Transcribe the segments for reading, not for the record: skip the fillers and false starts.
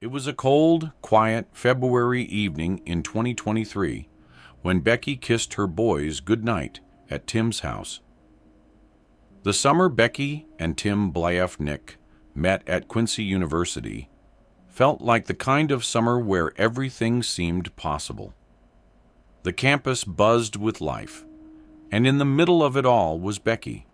It was a cold, quiet February evening in 2023 when Becky kissed her boys goodnight at Tim's house. The summer Becky and Tim Bliefnick met at Quincy University felt like the kind of summer where everything seemed possible. The campus buzzed with life, and in the middle of it all was Becky,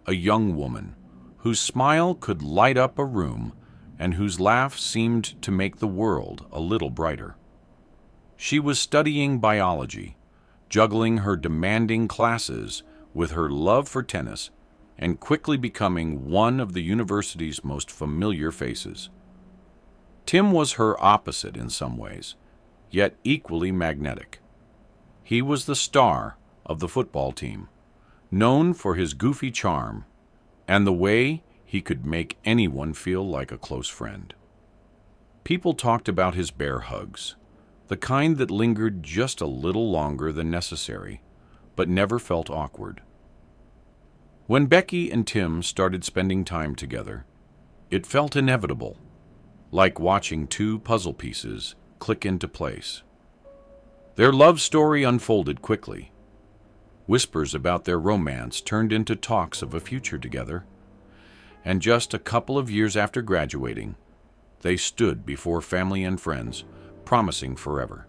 a young woman whose smile could light up a room and whose laugh seemed to make the world a little brighter. She was studying biology, juggling her demanding classes with her love for tennis, and quickly becoming one of the university's most familiar faces. Tim was her opposite in some ways, yet equally magnetic. He was the star of the football team, known for his goofy charm and the way he could make anyone feel like a close friend. People talked about his bear hugs, the kind that lingered just a little longer than necessary, but never felt awkward. When Becky and Tim started spending time together, it felt inevitable, like watching two puzzle pieces click into place. Their love story unfolded quickly. Whispers about their romance turned into talks of a future together, and just a couple of years after graduating, they stood before family and friends, promising forever.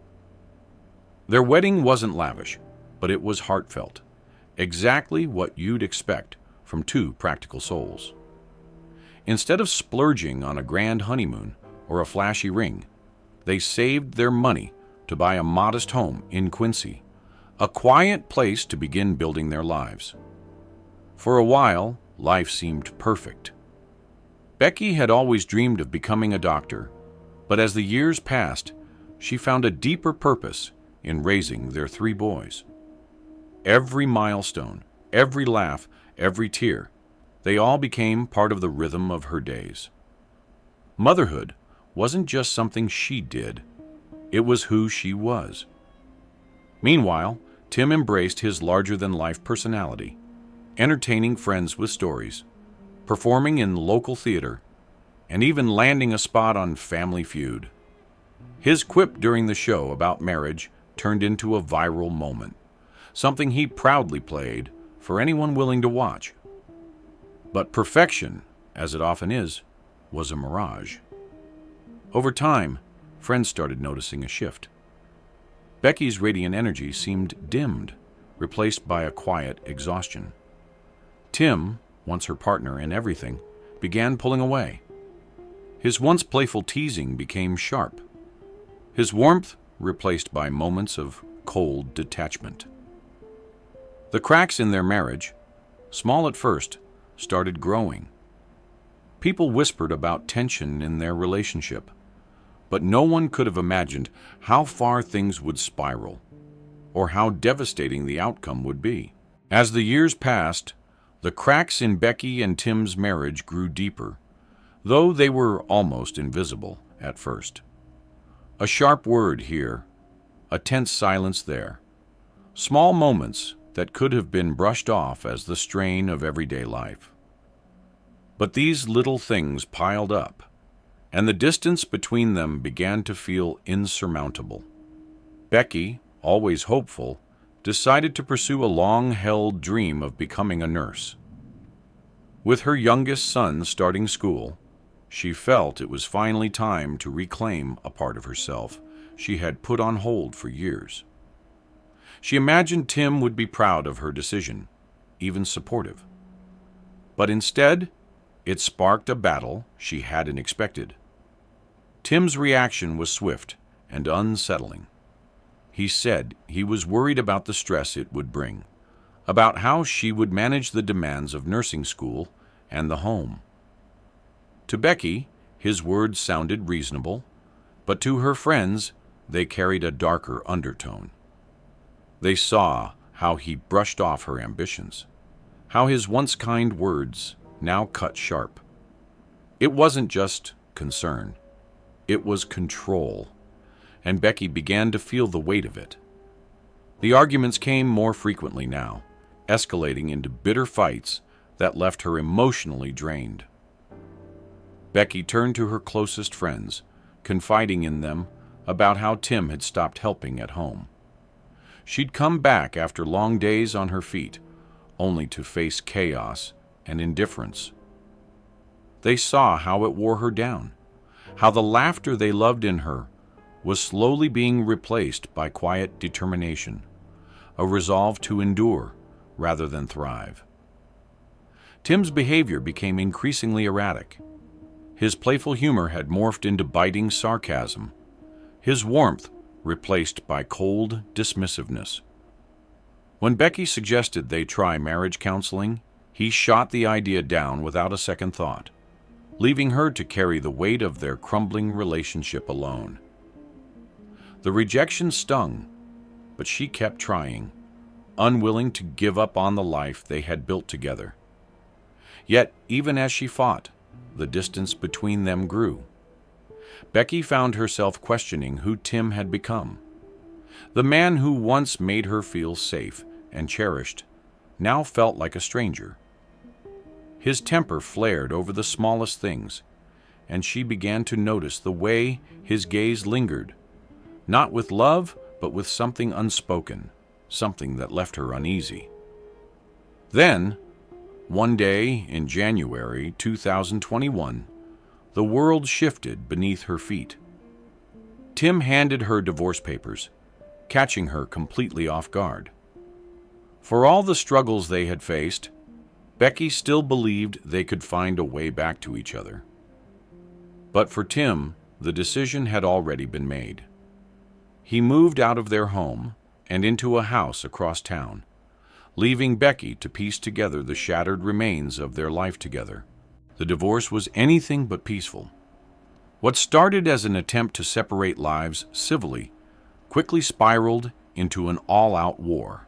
Their wedding wasn't lavish, but it was heartfelt, exactly what you'd expect from two practical souls. Instead of splurging on a grand honeymoon or a flashy ring, they saved their money to buy a modest home in Quincy, a quiet place to begin building their lives. For a while, life seemed perfect. Becky had always dreamed of becoming a doctor, but as the years passed, she found a deeper purpose in raising their three boys. Every milestone, every laugh, every tear, they all became part of the rhythm of her days. Motherhood wasn't just something she did, it was who she was. Meanwhile, Tim embraced his larger-than-life personality, entertaining friends with stories, performing in local theater, and even landing a spot on Family Feud. His quip during the show about marriage turned into a viral moment, something he proudly played for anyone willing to watch. But perfection, as it often is, was a mirage. Over time, friends started noticing a shift. Becky's radiant energy seemed dimmed, replaced by a quiet exhaustion. Tim, once her partner in everything, began pulling away. His once playful teasing became sharp, his warmth replaced by moments of cold detachment. The cracks in their marriage, small at first, started growing. People whispered about tension in their relationship, but no one could have imagined how far things would spiral, or how devastating the outcome would be. As the years passed, the cracks in Becky and Tim's marriage grew deeper, though they were almost invisible at first. A sharp word here, a tense silence there, small moments that could have been brushed off as the strain of everyday life. But these little things piled up, and the distance between them began to feel insurmountable. Becky, always hopeful, decided to pursue a long-held dream of becoming a nurse. With her youngest son starting school, she felt it was finally time to reclaim a part of herself she had put on hold for years. She imagined Tim would be proud of her decision, even supportive. But instead, it sparked a battle she hadn't expected. Tim's reaction was swift and unsettling. He said he was worried about the stress it would bring, about how she would manage the demands of nursing school and the home. To Becky, his words sounded reasonable, but to her friends, they carried a darker undertone. They saw how he brushed off her ambitions, how his once kind words now cut sharp. It wasn't just concern, it was control, and Becky began to feel the weight of it. The arguments came more frequently now, escalating into bitter fights that left her emotionally drained. Becky turned to her closest friends confiding in them about how Tim had stopped helping at home. She'd come back after long days on her feet, only to face chaos and indifference. They saw how it wore her down, how the laughter they loved in her was slowly being replaced by quiet determination, a resolve to endure rather than thrive. Tim's behavior became increasingly erratic. His playful humor had morphed into biting sarcasm, his warmth replaced by cold dismissiveness. When Becky suggested they try marriage counseling, he shot the idea down without a second thought, leaving her to carry the weight of their crumbling relationship alone. The rejection stung, but she kept trying, unwilling to give up on the life they had built together. Yet, even as she fought, the distance between them grew. Becky found herself questioning who Tim had become. The man who once made her feel safe and cherished now felt like a stranger. His temper flared over the smallest things, and she began to notice the way his gaze lingered, not with love, but with something unspoken, something that left her uneasy. Then, one day in January 2021, the world shifted beneath her feet. Tim handed her divorce papers, catching her completely off guard. For all the struggles they had faced, Becky still believed they could find a way back to each other. But for Tim, the decision had already been made. He moved out of their home and into a house across town, leaving Becky to piece together the shattered remains of their life together. The divorce was anything but peaceful. What started as an attempt to separate lives civilly quickly spiraled into an all-out war.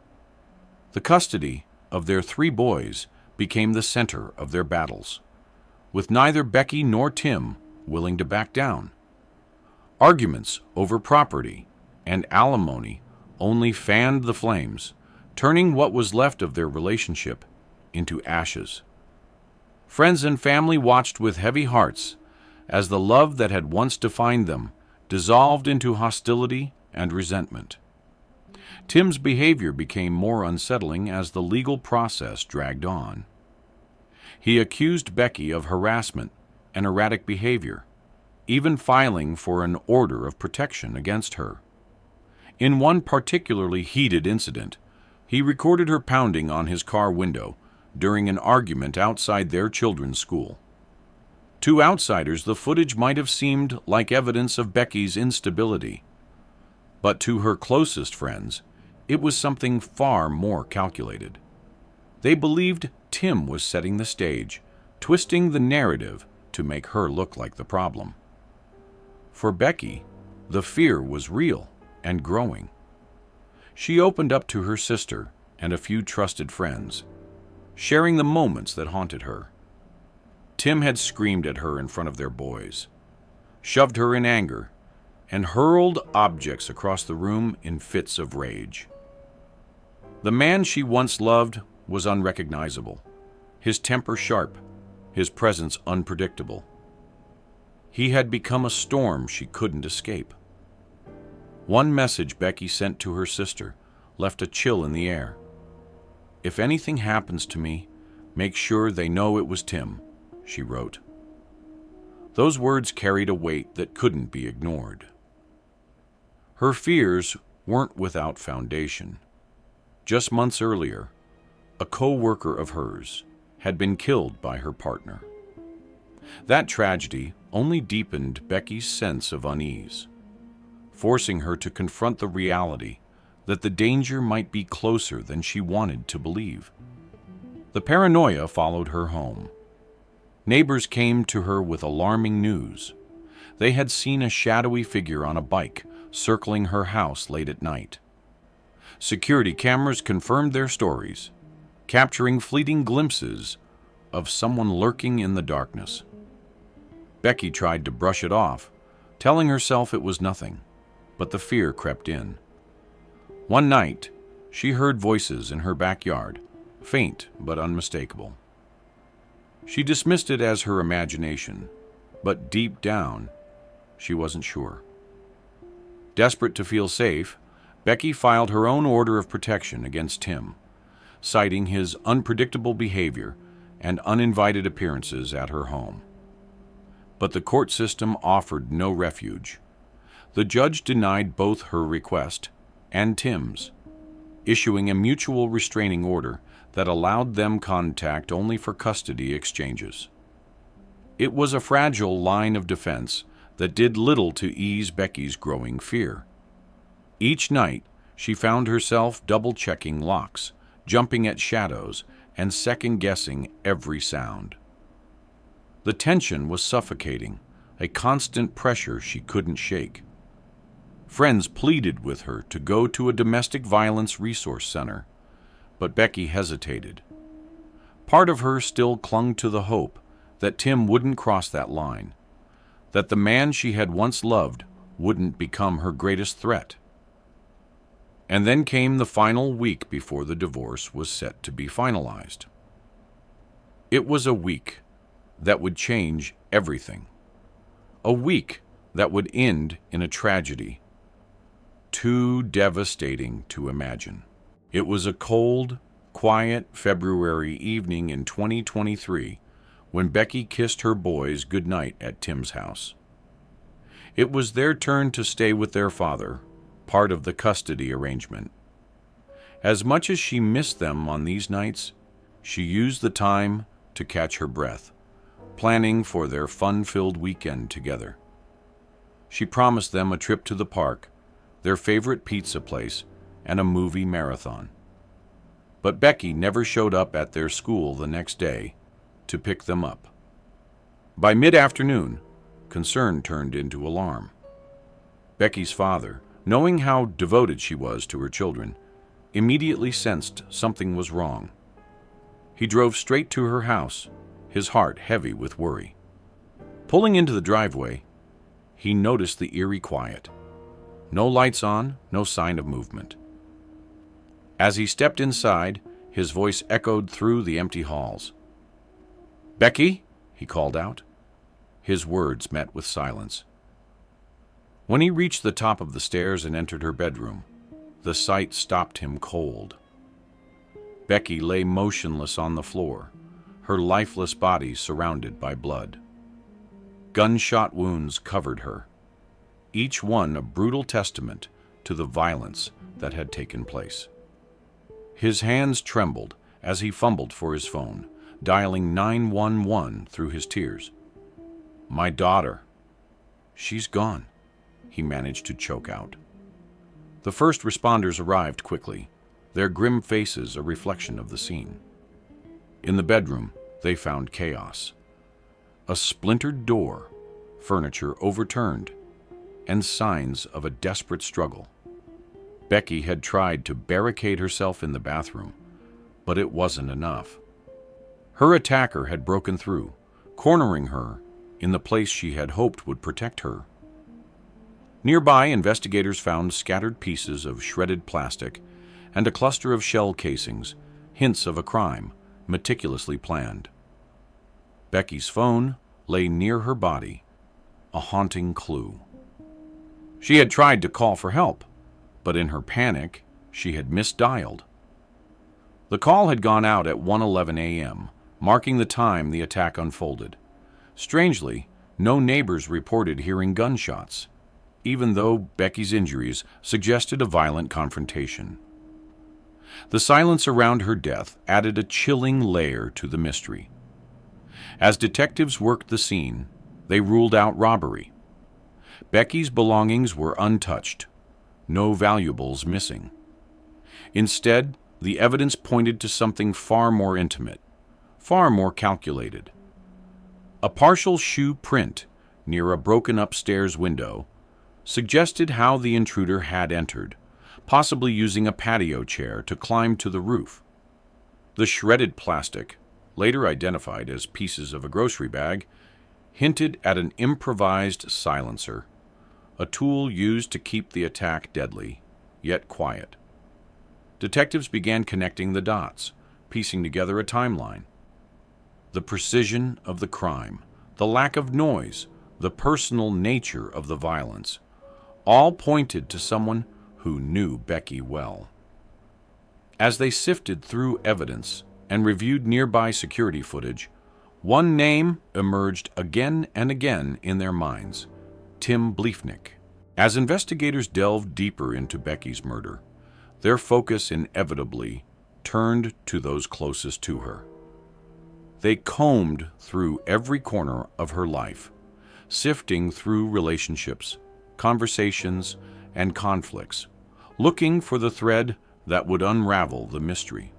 The custody of their 3 boys became the center of their battles, with neither Becky nor Tim willing to back down. Arguments over property and alimony only fanned the flames, turning what was left of their relationship into ashes. Friends and family watched with heavy hearts as the love that had once defined them dissolved into hostility and resentment. Tim's behavior became more unsettling as the legal process dragged on. He accused Becky of harassment and erratic behavior, even filing for an order of protection against her. In one particularly heated incident, he recorded her pounding on his car window during an argument outside their children's school. To outsiders, the footage might have seemed like evidence of Becky's instability, but to her closest friends, it was something far more calculated. They believed Tim was setting the stage, twisting the narrative to make her look like the problem. For Becky, the fear was real and growing. She opened up to her sister and a few trusted friends, sharing the moments that haunted her. Tim had screamed at her in front of their boys, shoved her in anger, and hurled objects across the room in fits of rage. The man she once loved was unrecognizable, his temper sharp, his presence unpredictable. He had become a storm she couldn't escape. One message Becky sent to her sister left a chill in the air. "If anything happens to me, make sure they know it was Tim," she wrote. Those words carried a weight that couldn't be ignored. Her fears weren't without foundation. Just months earlier, a co-worker of hers had been killed by her partner. That tragedy only deepened Becky's sense of unease, forcing her to confront the reality that the danger might be closer than she wanted to believe. The paranoia followed her home. Neighbors came to her with alarming news. They had seen a shadowy figure on a bike circling her house late at night. Security cameras confirmed their stories, capturing fleeting glimpses of someone lurking in the darkness. Becky tried to brush it off, telling herself it was nothing, but the fear crept in. One night, she heard voices in her backyard, faint but unmistakable. She dismissed it as her imagination, but deep down, she wasn't sure. Desperate to feel safe, Becky filed her own order of protection against Tim, citing his unpredictable behavior and uninvited appearances at her home. But the court system offered no refuge. The judge denied both her request and Tim's, issuing a mutual restraining order that allowed them contact only for custody exchanges. It was a fragile line of defense that did little to ease Becky's growing fear. Each night, she found herself double-checking locks, jumping at shadows, and second-guessing every sound. The tension was suffocating, a constant pressure she couldn't shake. Friends pleaded with her to go to a domestic violence resource center, but Becky hesitated. Part of her still clung to the hope that Tim wouldn't cross that line, that the man she had once loved wouldn't become her greatest threat. And then came the final week before the divorce was set to be finalized. It was a week that would change everything. A week that would end in a tragedy too devastating to imagine. It was a cold, quiet February evening in 2023 when Becky kissed her boys goodnight at Tim's house. It was their turn to stay with their father, part of the custody arrangement. As much as she missed them on these nights, she used the time to catch her breath, planning for their fun-filled weekend together. She promised them a trip to the park, their favorite pizza place, and a movie marathon. But Becky never showed up at their school the next day to pick them up. By mid-afternoon, concern turned into alarm. Becky's father, knowing how devoted she was to her children, immediately sensed something was wrong. He drove straight to her house, his heart heavy with worry. Pulling into the driveway, he noticed the eerie quiet. No lights on, no sign of movement. As he stepped inside, his voice echoed through the empty halls. "Becky?" he called out. His words met with silence. When he reached the top of the stairs and entered her bedroom, the sight stopped him cold. Becky lay motionless on the floor, her lifeless body surrounded by blood. Gunshot wounds covered her, each one a brutal testament to the violence that had taken place. His hands trembled as he fumbled for his phone, dialing 911 through his tears. "My daughter. She's gone," he managed to choke out. The first responders arrived quickly, their grim faces a reflection of the scene. In the bedroom, they found chaos. A splintered door, furniture overturned, and signs of a desperate struggle. Becky had tried to barricade herself in the bathroom, but it wasn't enough. Her attacker had broken through, cornering her in the place she had hoped would protect her. Nearby, investigators found scattered pieces of shredded plastic and a cluster of shell casings, hints of a crime meticulously planned. Becky's phone lay near her body, a haunting clue. She had tried to call for help, but in her panic, she had misdialed. The call had gone out at 1:11 a.m., marking the time the attack unfolded. Strangely, no neighbors reported hearing gunshots, even though Becky's injuries suggested a violent confrontation. The silence around her death added a chilling layer to the mystery. As detectives worked the scene, they ruled out robbery. Becky's belongings were untouched, no valuables missing. Instead, the evidence pointed to something far more intimate, far more calculated. A partial shoe print near a broken upstairs window suggested how the intruder had entered, possibly using a patio chair to climb to the roof. The shredded plastic, later identified as pieces of a grocery bag, hinted at an improvised silencer, a tool used to keep the attack deadly, yet quiet. Detectives began connecting the dots, piecing together a timeline. The precision of the crime, the lack of noise, the personal nature of the violence, all pointed to someone who knew Becky well. As they sifted through evidence and reviewed nearby security footage, one name emerged again and again in their minds: Tim Bliefnick. As investigators delved deeper into Becky's murder, their focus inevitably turned to those closest to her. They combed through every corner of her life, sifting through relationships, conversations, and conflicts, looking for the thread that would unravel the mystery.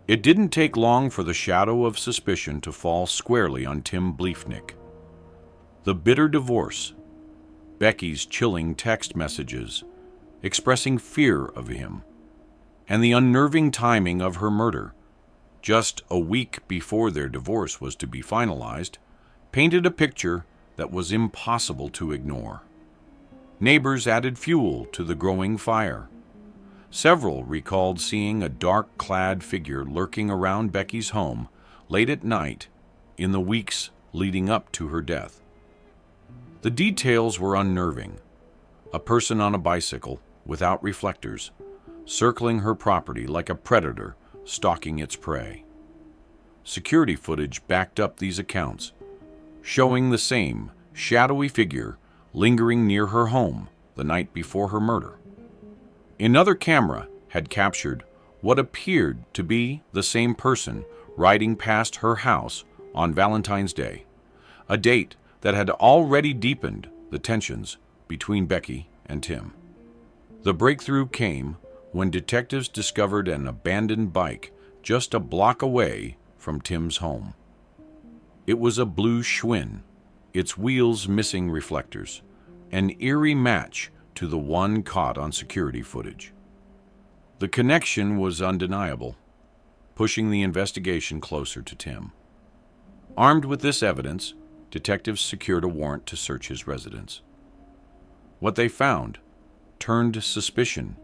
It didn't take long for the shadow of suspicion to fall squarely on Tim Bliefnick. The bitter divorce, Becky's chilling text messages expressing fear of him, and the unnerving timing of her murder, just a week before their divorce was to be finalized, painted a picture that was impossible to ignore. Neighbors added fuel to the growing fire. Several recalled seeing a dark-clad figure lurking around Becky's home late at night in the weeks leading up to her death. The details were unnerving. A person on a bicycle, without reflectors, circling her property like a predator stalking its prey. Security footage backed up these accounts, showing the same shadowy figure lingering near her home the night before her murder. Another camera had captured what appeared to be the same person riding past her house on Valentine's Day, a date that had already deepened the tensions between Becky and Tim. The breakthrough came when detectives discovered an abandoned bike just a block away from Tim's home. It was a blue Schwinn, its wheels missing reflectors, an eerie match to the one caught on security footage. The connection was undeniable, pushing the investigation closer to Tim. Armed with this evidence, detectives secured a warrant to search his residence. What they found turned suspicion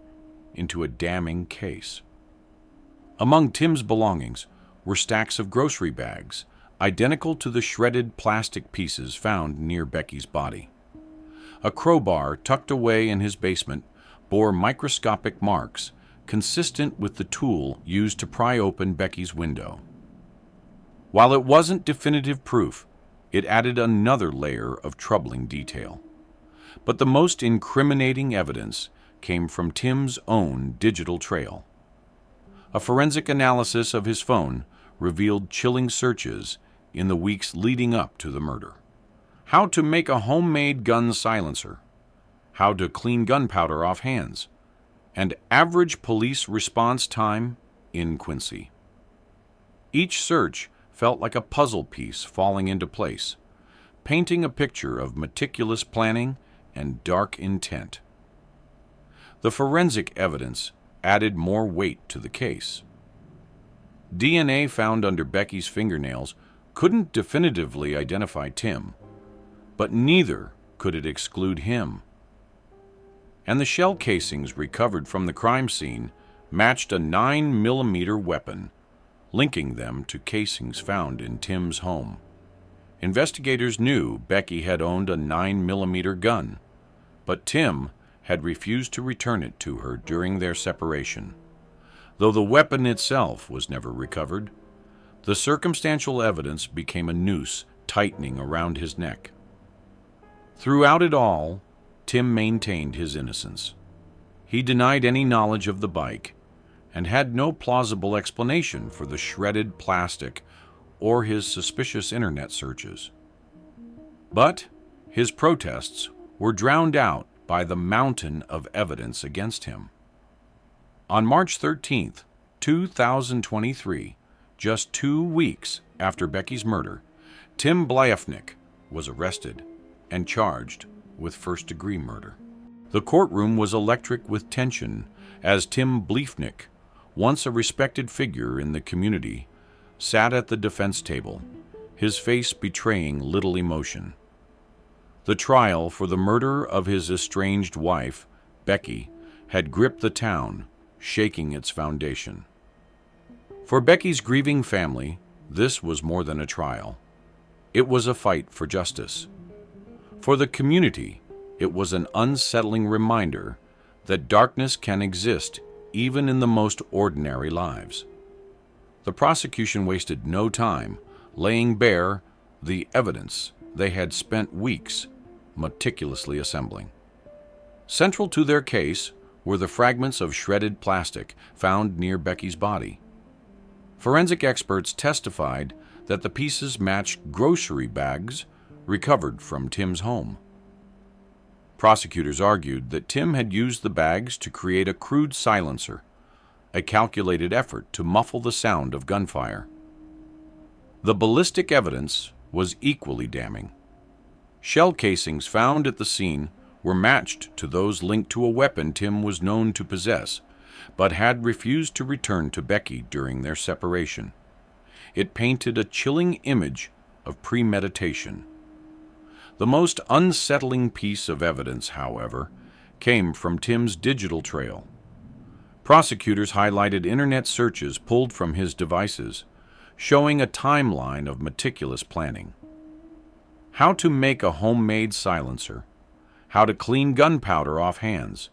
into a damning case. Among Tim's belongings were stacks of grocery bags, identical to the shredded plastic pieces found near Becky's body. A crowbar tucked away in his basement bore microscopic marks consistent with the tool used to pry open Becky's window. While it wasn't definitive proof, it added another layer of troubling detail. But the most incriminating evidence came from Tim's own digital trail. A forensic analysis of his phone revealed chilling searches in the weeks leading up to the murder. How to make a homemade gun silencer, how to clean gunpowder off hands, and average police response time in Quincy. Each search felt like a puzzle piece falling into place, painting a picture of meticulous planning and dark intent. The forensic evidence added more weight to the case. DNA found under Becky's fingernails couldn't definitively identify Tim, but neither could it exclude him. And the shell casings recovered from the crime scene matched a 9mm weapon, linking them to casings found in Tim's home. Investigators knew Becky had owned a 9mm gun, but Tim had refused to return it to her during their separation. Though the weapon itself was never recovered, the circumstantial evidence became a noose tightening around his neck. Throughout it all, Tim maintained his innocence. He denied any knowledge of the bike and had no plausible explanation for the shredded plastic or his suspicious internet searches. But his protests were drowned out by the mountain of evidence against him. On March 13, 2023, just 2 weeks after Becky's murder, Tim Bliefnick was arrested and charged with first-degree murder. The courtroom was electric with tension as Tim Bliefnick, once a respected figure in the community, sat at the defense table, his face betraying little emotion. The trial for the murder of his estranged wife, Becky, had gripped the town, shaking its foundation. For Becky's grieving family, this was more than a trial. It was a fight for justice. For the community, it was an unsettling reminder that darkness can exist even in the most ordinary lives. The prosecution wasted no time laying bare the evidence they had spent weeks meticulously assembling. Central to their case were the fragments of shredded plastic found near Becky's body. Forensic experts testified that the pieces matched grocery bags recovered from Tim's home. Prosecutors argued that Tim had used the bags to create a crude silencer, a calculated effort to muffle the sound of gunfire. The ballistic evidence was equally damning. Shell casings found at the scene were matched to those linked to a weapon Tim was known to possess, but had refused to return to Becky during their separation. It painted a chilling image of premeditation. The most unsettling piece of evidence, however, came from Tim's digital trail. Prosecutors highlighted internet searches pulled from his devices, showing a timeline of meticulous planning. How to make a homemade silencer, how to clean gunpowder off hands,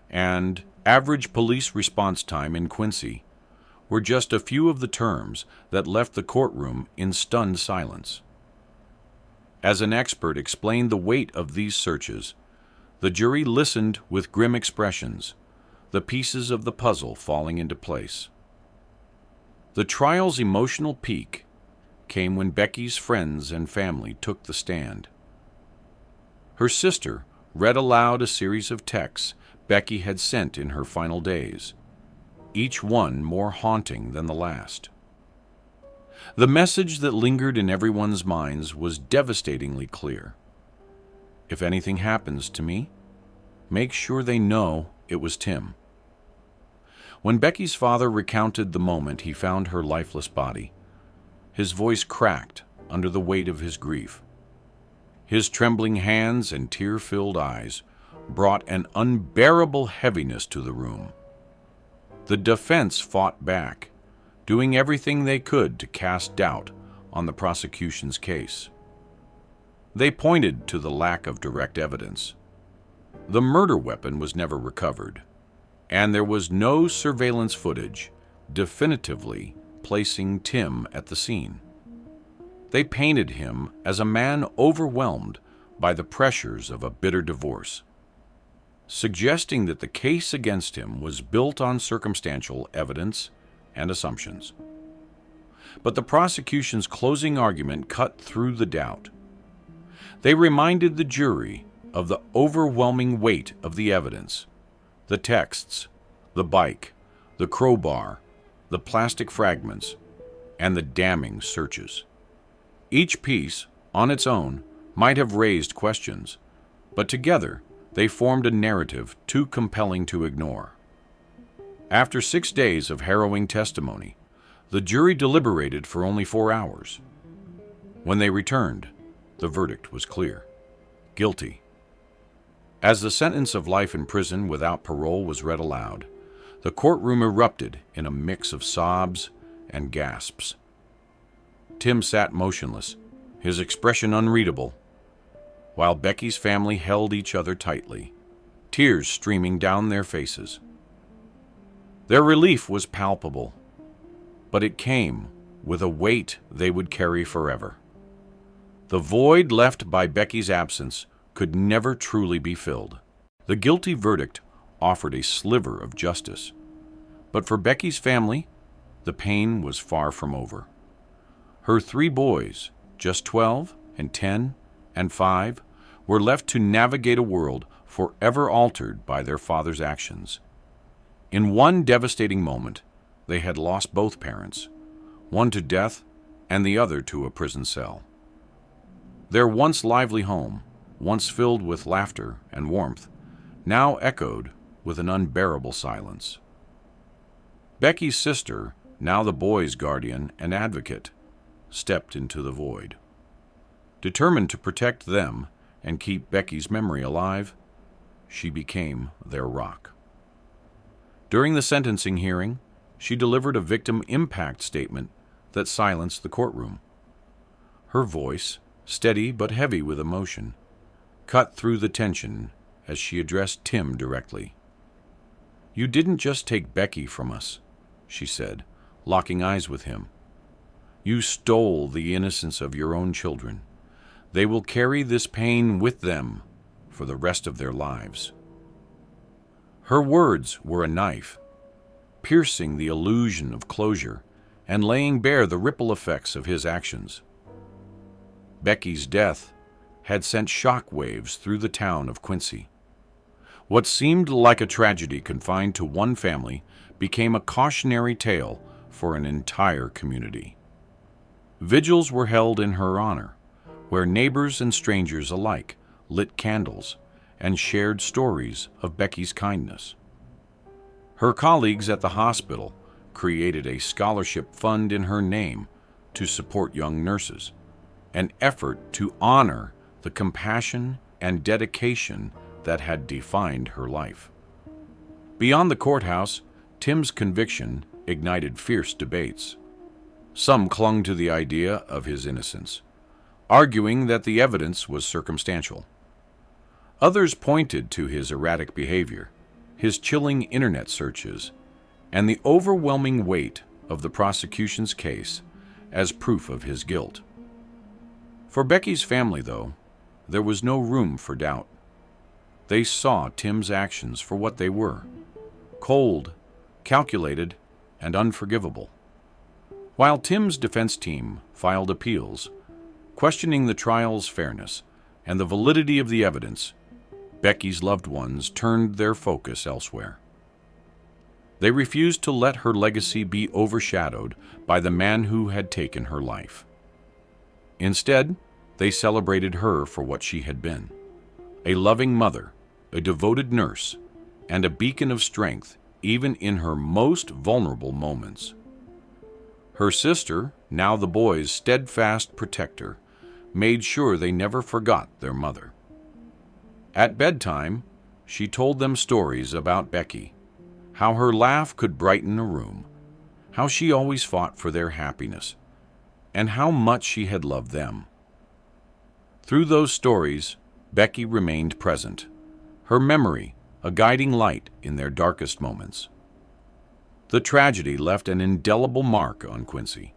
and average police response time in Quincy were just a few of the terms that left the courtroom in stunned silence. As an expert explained the weight of these searches, the jury listened with grim expressions, the pieces of the puzzle falling into place. The trial's emotional peak came when Becky's friends and family took the stand. Her sister read aloud a series of texts Becky had sent in her final days, each one more haunting than the last. The message that lingered in everyone's minds was devastatingly clear. If anything happens to me, make sure they know it was Tim. When Becky's father recounted the moment he found her lifeless body, his voice cracked under the weight of his grief. His trembling hands and tear-filled eyes brought an unbearable heaviness to the room. The defense fought back, doing everything they could to cast doubt on the prosecution's case. They pointed to the lack of direct evidence. The murder weapon was never recovered, and there was no surveillance footage definitively placing Tim at the scene. They painted him as a man overwhelmed by the pressures of a bitter divorce, suggesting that the case against him was built on circumstantial evidence and assumptions. But the prosecution's closing argument cut through the doubt. They reminded the jury of the overwhelming weight of the evidence: the texts, the bike, the crowbar, the plastic fragments, and the damning searches. Each piece, on its own, might have raised questions, but together they formed a narrative too compelling to ignore. After 6 days of harrowing testimony, the jury deliberated for only 4 hours. When they returned, the verdict was clear: guilty. As the sentence of life in prison without parole was read aloud, the courtroom erupted in a mix of sobs and gasps. Tim sat motionless, his expression unreadable, while Becky's family held each other tightly, tears streaming down their faces. Their relief was palpable, but it came with a weight they would carry forever. The void left by Becky's absence could never truly be filled. The guilty verdict offered a sliver of justice, but for Becky's family, the pain was far from over. Her 3 boys, just 12 and 10 and 5, were left to navigate a world forever altered by their father's actions. In one devastating moment, they had lost both parents, one to death and the other to a prison cell. Their once lively home, once filled with laughter and warmth, now echoed with an unbearable silence. Becky's sister, now the boys' guardian and advocate, stepped into the void. Determined to protect them and keep Becky's memory alive, she became their rock. During the sentencing hearing, she delivered a victim impact statement that silenced the courtroom. Her voice, steady but heavy with emotion, cut through the tension as she addressed Tim directly. "You didn't just take Becky from us," she said, locking eyes with him. "You stole the innocence of your own children. They will carry this pain with them for the rest of their lives." Her words were a knife, piercing the illusion of closure and laying bare the ripple effects of his actions. Becky's death had sent shock waves through the town of Quincy. What seemed like a tragedy confined to one family became a cautionary tale for an entire community. Vigils were held in her honor, where neighbors and strangers alike lit candles and shared stories of Becky's kindness. Her colleagues at the hospital created a scholarship fund in her name to support young nurses, an effort to honor the compassion and dedication that had defined her life. Beyond the courthouse, Tim's conviction ignited fierce debates. Some clung to the idea of his innocence, arguing that the evidence was circumstantial. Others pointed to his erratic behavior, his chilling internet searches, and the overwhelming weight of the prosecution's case as proof of his guilt. For Becky's family, though, there was no room for doubt. They saw Tim's actions for what they were: cold, calculated, and unforgivable. While Tim's defense team filed appeals, questioning the trial's fairness and the validity of the evidence, Becky's loved ones turned their focus elsewhere. They refused to let her legacy be overshadowed by the man who had taken her life. Instead, they celebrated her for what she had been: a loving mother, a devoted nurse, and a beacon of strength even in her most vulnerable moments. Her sister, now the boys' steadfast protector, made sure they never forgot their mother. At bedtime, she told them stories about Becky, how her laugh could brighten a room, how she always fought for their happiness, and how much she had loved them. Through those stories, Becky remained present, her memory a guiding light in their darkest moments. The tragedy left an indelible mark on Quincy.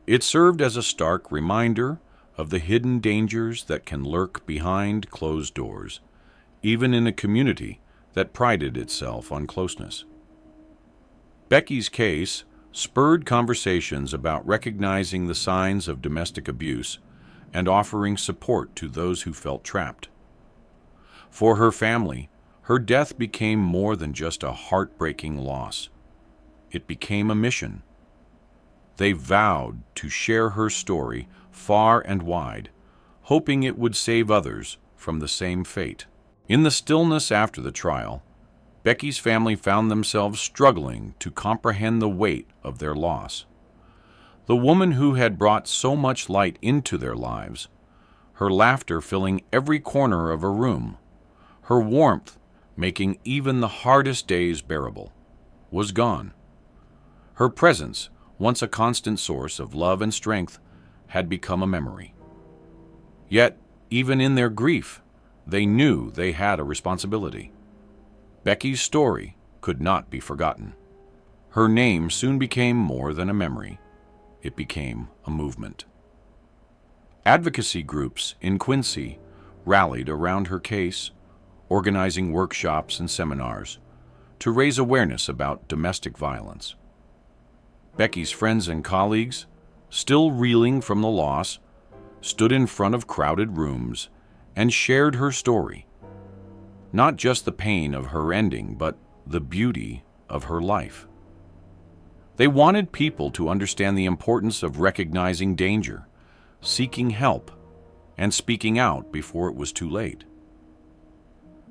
It served as a stark reminder of the hidden dangers that can lurk behind closed doors, even in a community that prided itself on closeness. Becky's case spurred conversations about recognizing the signs of domestic abuse and offering support to those who felt trapped. For her family, her death became more than just a heartbreaking loss. It became a mission. They vowed to share her story far and wide, hoping it would save others from the same fate. In the stillness after the trial, Becky's family found themselves struggling to comprehend the weight of their loss. The woman who had brought so much light into their lives, her laughter filling every corner of a room, her warmth making even the hardest days bearable, was gone. Her presence, once a constant source of love and strength, had become a memory. Yet, even in their grief, they knew they had a responsibility. Becky's story could not be forgotten. Her name soon became more than a memory. It became a movement. Advocacy groups in Quincy rallied around her case, organizing workshops and seminars to raise awareness about domestic violence. Becky's friends and colleagues, still reeling from the loss, stood in front of crowded rooms and shared her story. Not just the pain of her ending, but the beauty of her life. They wanted people to understand the importance of recognizing danger, seeking help, and speaking out before it was too late.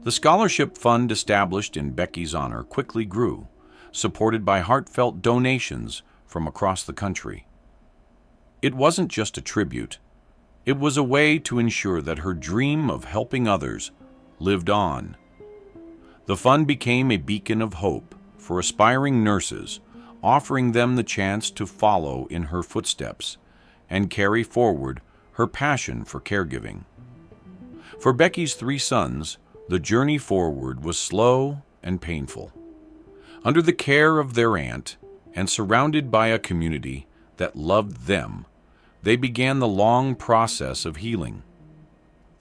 The scholarship fund established in Becky's honor quickly grew, supported by heartfelt donations from across the country. It wasn't just a tribute. It was a way to ensure that her dream of helping others lived on. The fund became a beacon of hope for aspiring nurses, offering them the chance to follow in her footsteps and carry forward her passion for caregiving. For Becky's 3 sons, the journey forward was slow and painful. Under the care of their aunt and surrounded by a community that loved them, they began the long process of healing.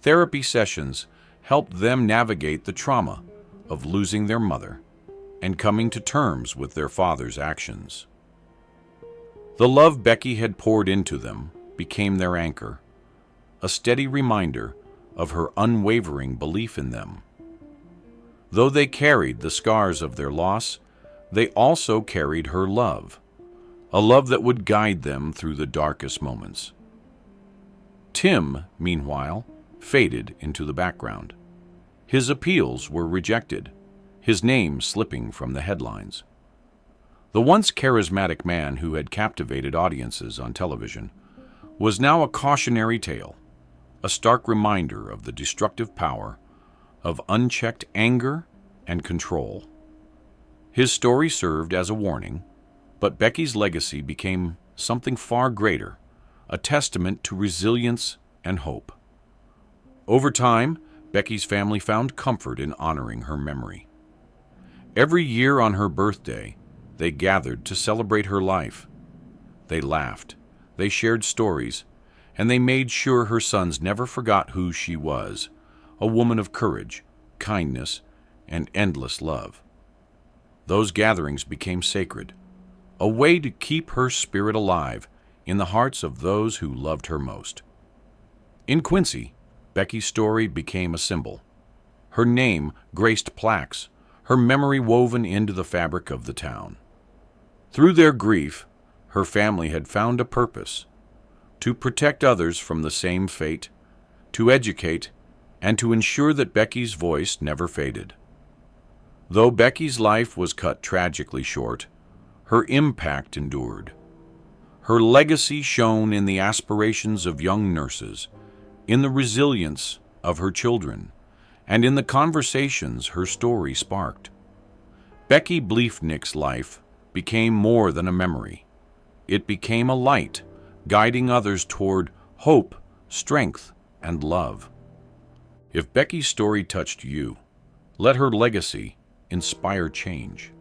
Therapy sessions helped them navigate the trauma of losing their mother and coming to terms with their father's actions. The love Becky had poured into them became their anchor, a steady reminder of her unwavering belief in them. Though they carried the scars of their loss, they also carried her love, a love that would guide them through the darkest moments. Tim, meanwhile, faded into the background. His appeals were rejected, his name slipping from the headlines. The once charismatic man who had captivated audiences on television was now a cautionary tale, a stark reminder of the destructive power of unchecked anger and control. His story served as a warning, but Becky's legacy became something far greater, a testament to resilience and hope. Over time, Becky's family found comfort in honoring her memory. Every year on her birthday, they gathered to celebrate her life. They laughed, they shared stories, and they made sure her sons never forgot who she was, a woman of courage, kindness, and endless love. Those gatherings became sacred, a way to keep her spirit alive in the hearts of those who loved her most. In Quincy, Becky's story became a symbol. Her name graced plaques, her memory woven into the fabric of the town. Through their grief, her family had found a purpose: to protect others from the same fate, to educate, and to ensure that Becky's voice never faded. Though Becky's life was cut tragically short, her impact endured. Her legacy shone in the aspirations of young nurses, in the resilience of her children, and in the conversations her story sparked. Becky Bliefnick's life became more than a memory. It became a light, guiding others toward hope, strength, and love. If Becky's story touched you, let her legacy inspire change.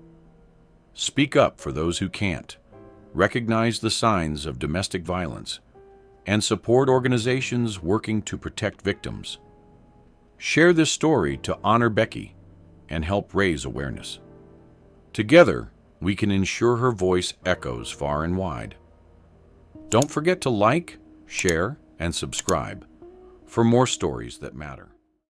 Speak up for those who can't, recognize the signs of domestic violence, and support organizations working to protect victims. Share this story to honor Becky and help raise awareness. Together, we can ensure her voice echoes far and wide. Don't forget to like, share, and subscribe for more stories that matter.